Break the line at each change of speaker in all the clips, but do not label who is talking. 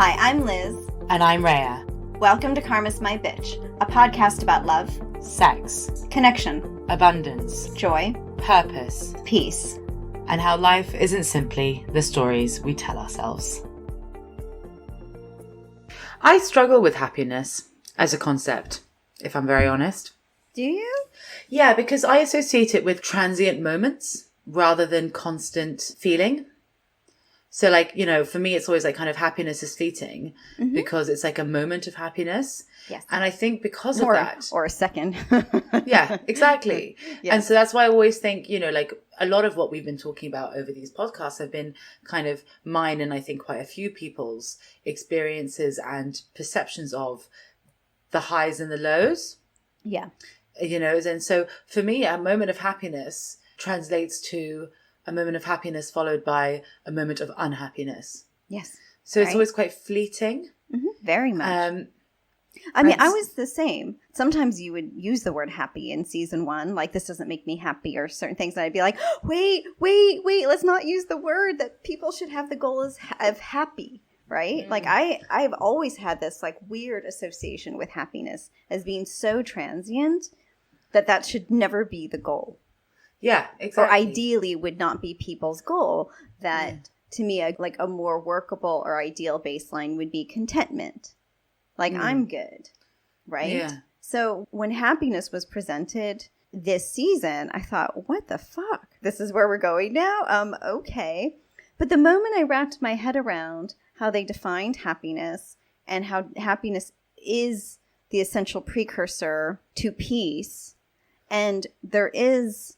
Hi, I'm Liz.
And I'm Rhea.
Welcome to Karma's My Bitch, a podcast about love,
Sex,
connection,
abundance,
joy,
purpose,
peace,
and how life isn't simply the stories we tell ourselves. I struggle with happiness as a concept, if I'm very honest.
Do you?
Yeah, because I associate it with transient moments rather than constant feeling. So like, for me, it's always like kind of happiness is fleeting because it's like a moment of happiness.
Yes.
And I think because of that.
Or a second.
Yeah, exactly.
Yes.
And so that's why I always think, like a lot of what we've been talking about over these podcasts have been kind of mine and I think quite a few people's experiences and perceptions of the highs and the lows.
Yeah.
And so for me, a moment of happiness translates to a moment of happiness followed by a moment of unhappiness.
Yes.
So it's always quite fleeting.
Mm-hmm. Very much. I was the same. Sometimes you would use the word happy in season 1, like this doesn't make me happy or certain things. And I'd be like, wait, let's not use the word that people should have the goal of happy, right? Mm. Like I've always had this like weird association with happiness as being so transient that should never be the goal.
Yeah, exactly.
Or ideally would not be people's goal. That to me, a more workable or ideal baseline would be contentment. Like I'm good, right?
Yeah.
So when happiness was presented this season, I thought, what the fuck? This is where we're going now? Okay. But the moment I wrapped my head around how they defined happiness and how happiness is the essential precursor to peace, and there is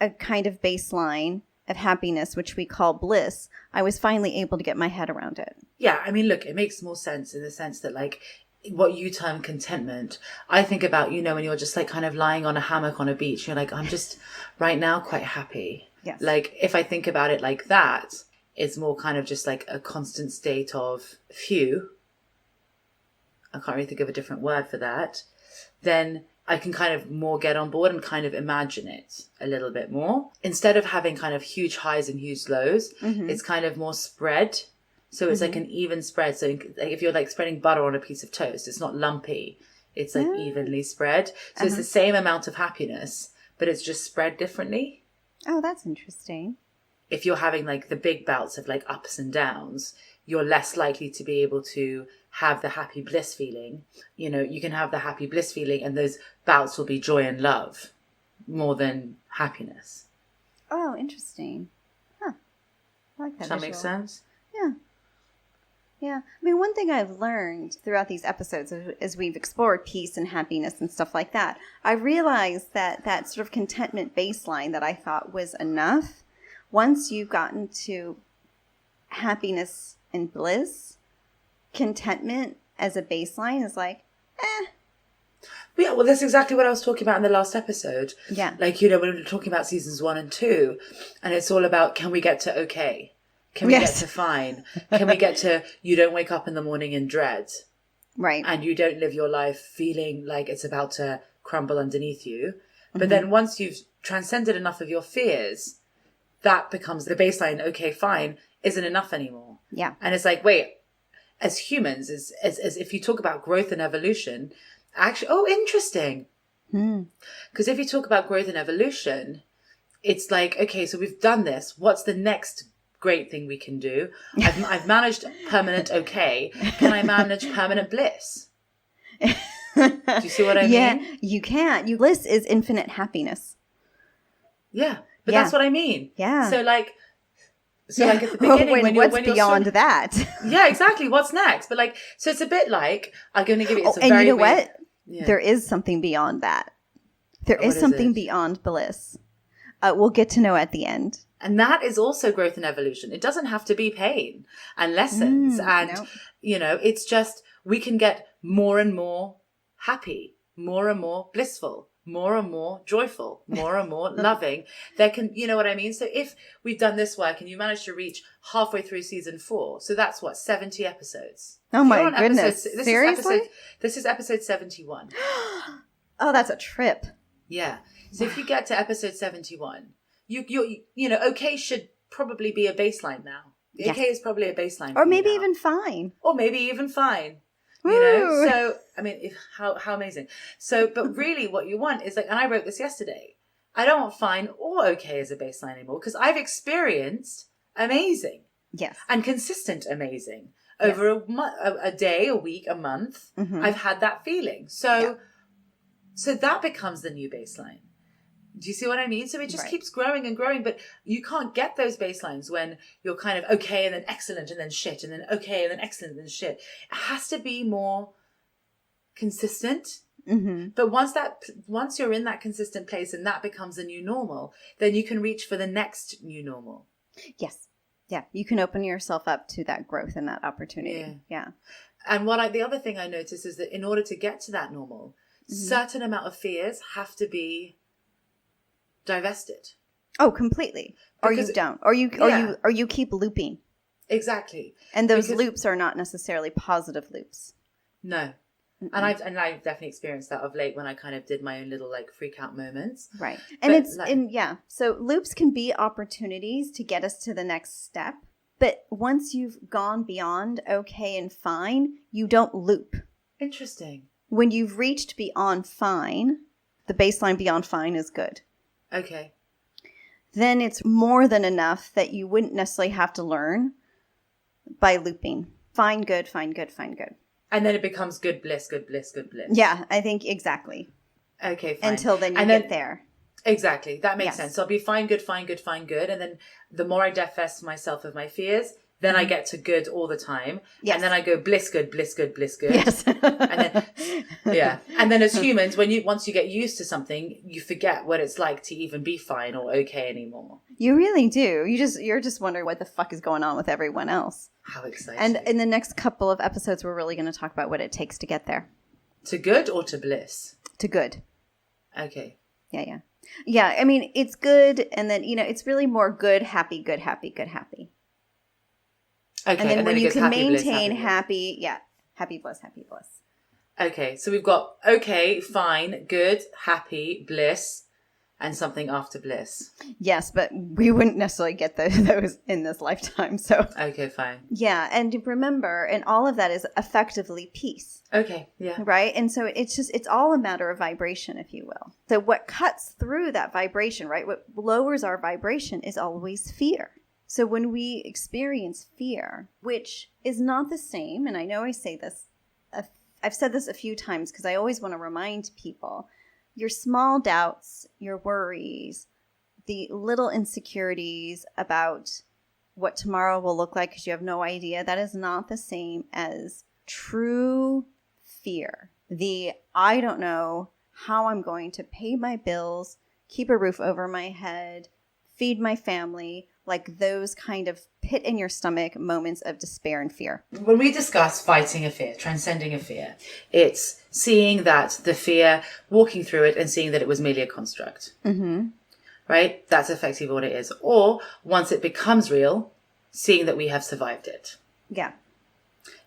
a kind of baseline of happiness, which we call bliss, I was finally able to get my head around it.
Yeah, I mean, look, it makes more sense in the sense that like what you term contentment, I think about, when you're just like kind of lying on a hammock on a beach, you're like, I'm just right now quite happy.
Yes.
Like if I think about it like that, it's more kind of just like a constant state of I can't really think of a different word for that. Then I can kind of more get on board and kind of imagine it a little bit more. Instead of having kind of huge highs and huge lows, it's kind of more spread. So it's like an even spread. So if you're like spreading butter on a piece of toast, it's not lumpy. It's like evenly spread. So it's the same amount of happiness, but it's just spread differently.
Oh, that's interesting.
If you're having like the big bouts of like ups and downs, you're less likely to be able to have the happy bliss feeling. You can have the happy bliss feeling and those bouts will be joy and love more than happiness.
Oh, interesting. Huh. I like that.
Does that make sense?
Yeah. Yeah. I mean, one thing I've learned throughout these episodes as we've explored peace and happiness and stuff like that, I realized that sort of contentment baseline that I thought was enough, once you've gotten to happiness and bliss, contentment as a baseline is like,
Yeah, well, that's exactly what I was talking about in the last episode.
Yeah.
Like, when we were talking about seasons 1 and 2, and it's all about, can we get to okay? Can we get to fine? Can we get to, you don't wake up in the morning in dread?
Right.
And you don't live your life feeling like it's about to crumble underneath you. But then once you've transcended enough of your fears, that becomes the baseline, okay, fine, isn't enough anymore.
Yeah.
And it's like, wait, as humans, as if you talk about growth and evolution, actually, interesting. Because if you talk about growth and evolution, it's like, okay, so we've done this. What's the next great thing we can do? I've managed permanent okay. Can I manage permanent bliss? Do you see what I mean?
Yeah, you can. Bliss is infinite happiness.
Yeah, but that's what I mean.
Yeah.
So like at the beginning, when you're
beyond that?
Yeah, exactly. What's next? But like, so it's a bit like, I'm going to give you. It's a
and
very
you know
weird,
what? Yeah. There is something beyond that. There is something beyond bliss. We'll get to know at the end.
And that is also growth and evolution. It doesn't have to be pain and lessons. It's just, we can get more and more happy, more and more blissful, more and more joyful, more and more loving. There can, you know what I mean? So if we've done this work and you manage to reach halfway through season 4, so that's what, 70 episodes.
Oh my goodness. Seriously?
This is episode 71.
Oh, that's a trip.
Yeah. So if you get to episode 71, you okay should probably be a baseline now.
Yes.
Okay is probably a baseline.
Or maybe even fine.
Or maybe even fine.
Woo.
You know? So, I mean, how amazing. So, but really what you want is like, and I wrote this yesterday, I don't want fine or okay as a baseline anymore because I've experienced amazing.
Yes.
And consistent amazing. Over a day, a week, a month, I've had that feeling. So that becomes the new baseline. Do you see what I mean? So it just keeps growing and growing, but you can't get those baselines when you're kind of okay and then excellent and then shit and then okay and then excellent and then shit. It has to be more consistent. Mm-hmm. But once you're in that consistent place and that becomes the new normal, then you can reach for the next new normal.
Yes. Yeah. You can open yourself up to that growth and that opportunity. Yeah.
And the other thing I noticed is that in order to get to that normal, certain amount of fears have to be divested.
Oh, completely. Or you don't. Or you keep looping.
Exactly.
And those loops are not necessarily positive loops.
No. Mm-mm. And I've definitely experienced that of late when I kind of did my own little like freak out moments.
Right. And so loops can be opportunities to get us to the next step. But once you've gone beyond okay and fine, you don't loop.
Interesting.
When you've reached beyond fine, the baseline beyond fine is good.
Okay.
Then it's more than enough that you wouldn't necessarily have to learn by looping. Fine, good, fine, good, fine, good.
And then it becomes good, bliss, good, bliss, good, bliss.
Yeah, I think exactly.
Okay, fine.
Until then you get there.
Exactly. That makes sense. So I'll be fine, good, fine, good, fine, good. And then the more I divest myself of my fears, then I get to good all the time. Yes. And then I go bliss, good, bliss, good, bliss, good.
Yes.
And then as humans, once you get used to something, you forget what it's like to even be fine or okay anymore.
You really do. You're just wondering what the fuck is going on with everyone else.
How exciting.
And in the next couple of episodes, we're really going to talk about what it takes to get there.
To good or to bliss?
To good.
Okay.
Yeah. Yeah, I mean, it's good. And then, it's really more good, happy, good, happy, good, happy.
Okay.
And then when you can
happy,
maintain
bliss,
happy, happy, bliss, happy, bliss.
Okay. So we've got okay, fine, good, happy, bliss, and something after bliss.
Yes, but we wouldn't necessarily get those in this lifetime. So
okay, fine.
Yeah, and remember, and all of that is effectively peace.
Okay, yeah.
Right? And so it's all a matter of vibration, if you will. So what cuts through that vibration, right? What lowers our vibration is always fear. So when we experience fear, which is not the same, and I know I say this, I've said this a few times because I always want to remind people, your small doubts, your worries, the little insecurities about what tomorrow will look like because you have no idea, that is not the same as true fear. I don't know how I'm going to pay my bills, keep a roof over my head, feed my family, like those kind of pit in your stomach moments of despair and fear.
When we discuss fighting a fear, transcending a fear, it's seeing that the fear, walking through it and seeing that it was merely a construct. Mm-hmm. Right? That's effectively what it is. Or once it becomes real, seeing that we have survived it.
Yeah.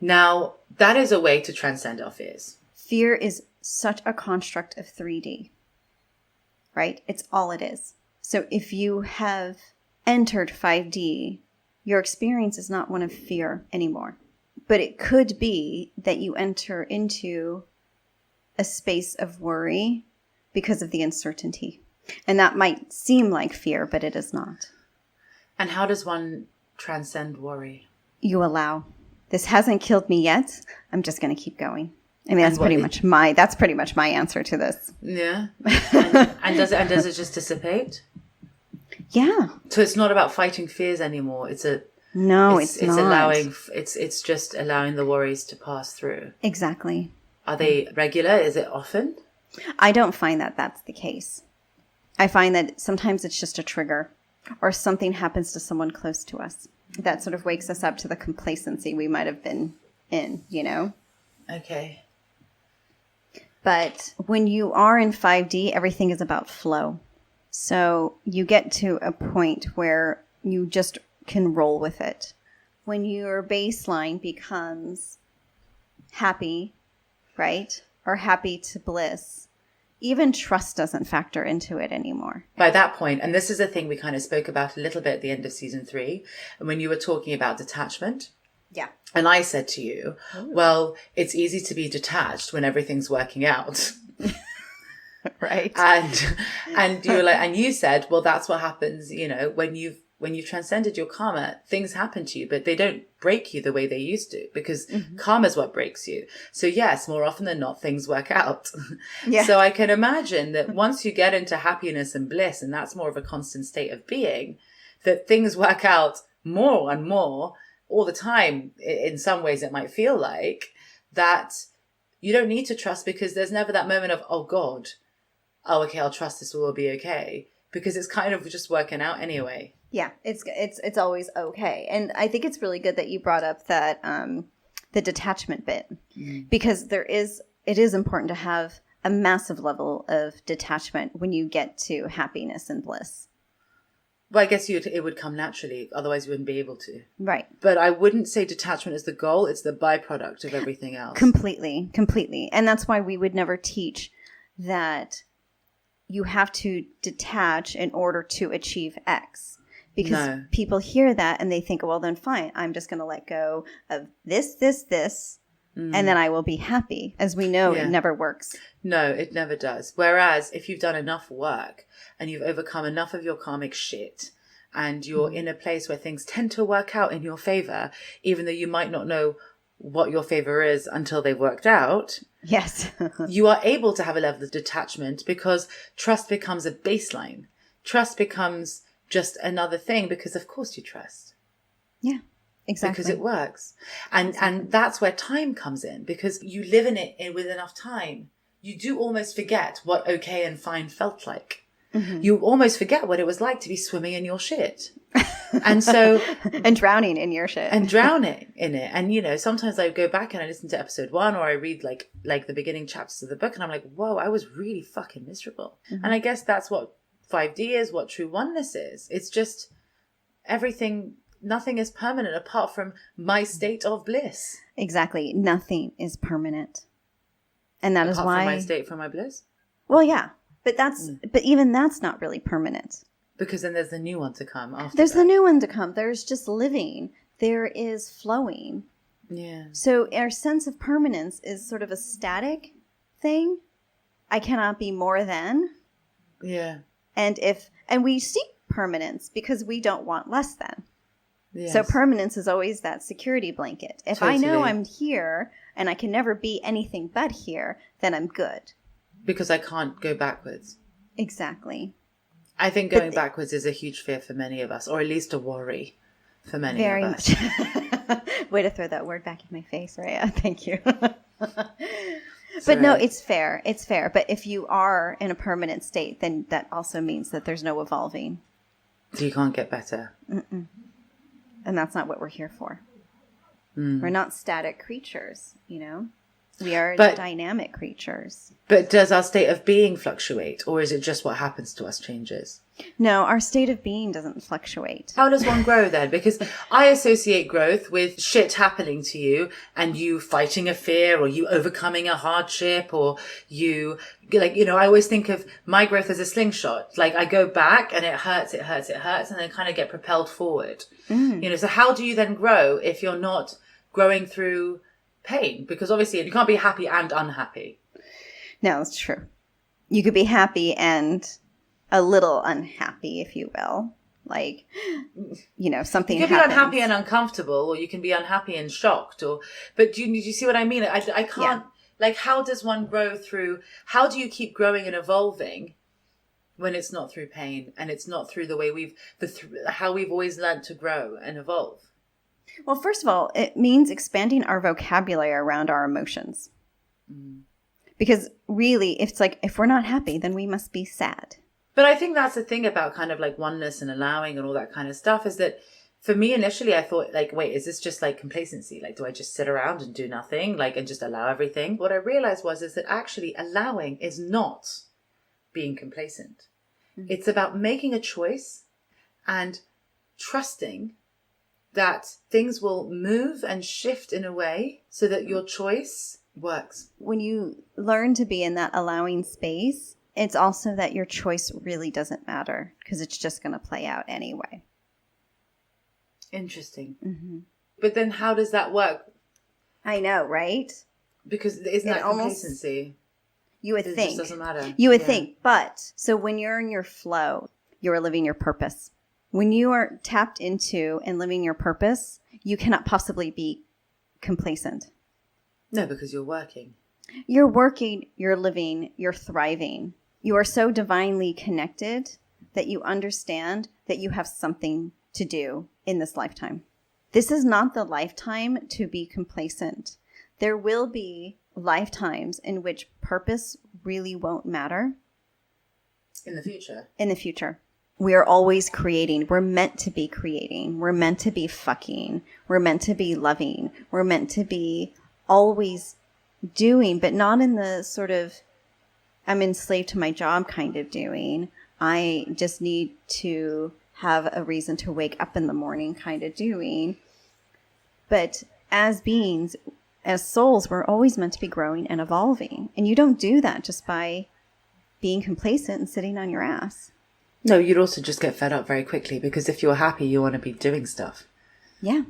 Now, that is a way to transcend our fears.
Fear is such a construct of 3D. Right? It's all it is. So if you have entered 5D, your experience is not one of fear anymore. But it could be that you enter into a space of worry because of the uncertainty. And that might seem like fear, but it is not.
And how does one transcend worry?
You allow. This hasn't killed me yet. I'm just going to keep going. I mean, that's pretty much my answer to this.
Yeah. And does it just dissipate?
Yeah.
So it's not about fighting fears anymore. It's not. It's just allowing the worries to pass through.
Exactly.
Are they regular? Is it often?
I don't find that that's the case. I find that sometimes it's just a trigger or something happens to someone close to us that sort of wakes us up to the complacency we might have been in,
Okay.
But when you are in 5D, everything is about flow. So you get to a point where you just can roll with it. When your baseline becomes happy, right? Or happy to bliss, even trust doesn't factor into it anymore.
By that point, and this is a thing we kind of spoke about a little bit at the end of season 3, and when you were talking about detachment.
Yeah.
And I said to you, well, it's easy to be detached when everything's working out.
Right.
And you were like, and you said, well, that's what happens, when you've transcended your karma, things happen to you, but they don't break you the way they used to, because karma is what breaks you. So yes, more often than not, things work out. Yeah. So I can imagine that once you get into happiness and bliss, and that's more of a constant state of being, that things work out more and more all the time. In some ways, it might feel like that you don't need to trust, because there's never that moment of, oh God, oh, okay, I'll trust this will be okay, because it's kind of just working out anyway.
Yeah, it's always okay. And I think it's really good that you brought up that the detachment bit, because it is important to have a massive level of detachment when you get to happiness and bliss.
Well, I guess it would come naturally, otherwise you wouldn't be able to.
Right.
But I wouldn't say detachment is the goal, it's the byproduct of everything else.
Completely. And that's why we would never teach that you have to detach in order to achieve X. Because people hear that and they think, well, then fine, I'm just going to let go of this, and then I will be happy. As we know, it never works.
No, it never does. Whereas if you've done enough work and you've overcome enough of your karmic shit, and you're in a place where things tend to work out in your favor, even though you might not know what your favor is until they've worked out.
Yes.
You are able to have a level of detachment, because trust becomes a baseline. Trust becomes just another thing, because of course you trust.
Yeah, exactly.
Because it works. And that's where time comes in, because you live in it with enough time. You do almost forget what okay and fine felt like. Mm-hmm. You almost forget what it was like to be swimming in your shit. And so...
and drowning in your shit.
And drowning in it. And, sometimes I go back and I listen to episode 1, or I read like the beginning chapters of the book, and I'm like, whoa, I was really fucking miserable. Mm-hmm. And I guess that's what 5D is, what true oneness is. It's just everything, nothing is permanent apart from my state of bliss.
Exactly. Nothing is permanent. And that is why...
Apart from my state from my bliss?
Well, yeah. But even that's not really permanent.
Because then there's the new one to come after
There's
that.
the new one to come. There's just living. There is flowing.
Yeah.
So our sense of permanence is sort of a static thing. I cannot be more than.
Yeah.
And we seek permanence because we don't want less than.
Yes.
So permanence is always that security blanket. If
Totally.
I know I'm here and I can never be anything but here, then I'm good.
Because I can't go backwards.
Exactly.
I think going backwards is a huge fear for many of us, or at least a worry for many
very
of us.
Much. Way to throw that word back in my face, Rhea. Thank you.
But
no, it's fair. It's fair. But if you are in a permanent state, then that also means that there's no evolving.
So you can't get better.
Mm-mm. And that's not what we're here for. We're not static creatures, We are dynamic creatures.
But does our state of being fluctuate, or is it just what happens to us changes?
No, our state of being doesn't fluctuate.
How does one grow then? Because I associate growth with shit happening to you and you fighting a fear, or you overcoming a hardship, or you, I always think of my growth as a slingshot. Like I go back and it hurts, and then kind of get propelled forward. So how do you then grow if you're not growing through pain? Because obviously you can't be happy and unhappy.
No, it's true. You could be happy and a little unhappy, if you will. Like, something
you can
happens.
be unhappy and uncomfortable, or you can be unhappy and shocked. But do you see what I mean? I can't. Yeah. How does one grow through? How do you keep growing and evolving when it's not through pain, and it's not through the way how we've always learned to grow and evolve?
Well, first of all, it means expanding our vocabulary around our emotions. Because really, if we're not happy, then we must be sad.
But I think that's the thing about kind of like oneness and allowing and all that kind of stuff, is that for me initially I thought wait, is this just like complacency? Do I just sit around and do nothing and just allow everything? What I realized is that actually allowing is not being complacent. It's about making a choice and trusting that things will move and shift in a way so that your choice works.
When you learn to be in that allowing space, it's also that your choice really doesn't matter because it's just going to play out anyway.
Interesting.
Mm-hmm.
But then how does that work?
I know, right?
Because isn't that complacency?
You would think.
It just doesn't matter.
You would think. But so when you're in your flow, you are living your purpose. When you are tapped into and living your purpose, you cannot possibly be complacent.
No, because you're working.
You're working, you're living, you're thriving. You are so divinely connected that you understand that you have something to do in this lifetime. This is not the lifetime to be complacent. There will be lifetimes in which purpose really won't matter.
In the future.
In the future. We are always creating. We're meant to be creating. We're meant to be fucking. We're meant to be loving. We're meant to be always doing, but not in the sort of I'm enslaved to my job kind of doing. I just need to have a reason to wake up in the morning kind of doing. But as beings, as souls, we're always meant to be growing and evolving. And you don't do that just by being complacent and sitting on your ass.
No, you'd also just get fed up very quickly because if you're happy, you want to be doing stuff.
Yeah.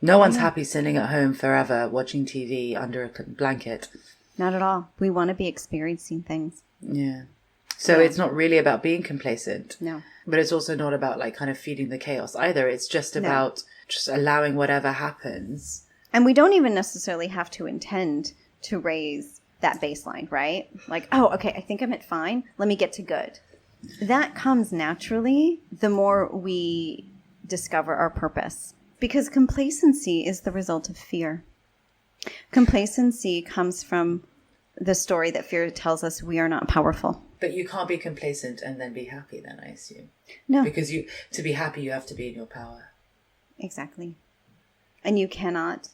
No one's happy sitting at home forever watching TV under a blanket.
Not at all. We want to be experiencing things.
Yeah. So it's not really about being complacent.
No.
But it's also not about like kind of feeding the chaos either. It's just about just allowing whatever happens.
And we don't even necessarily have to intend to raise that baseline, right? Like, oh, okay, I think I'm at fine. Let me get to good. That comes naturally the more we discover our purpose. Because complacency is the result of fear. Complacency comes from the story that fear tells us we are not powerful.
But you can't be complacent and then be happy then, I assume.
No.
Because to be happy, you have to be in your power.
Exactly. And you cannot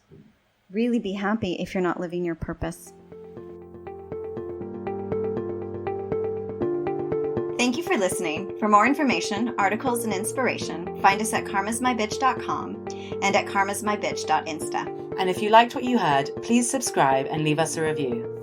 really be happy if you're not living your purpose. Thank you for listening. For more information, articles, and inspiration, find us at karmasmybitch.com and at karmasmybitch.insta.
And if you liked what you heard, please subscribe and leave us a review.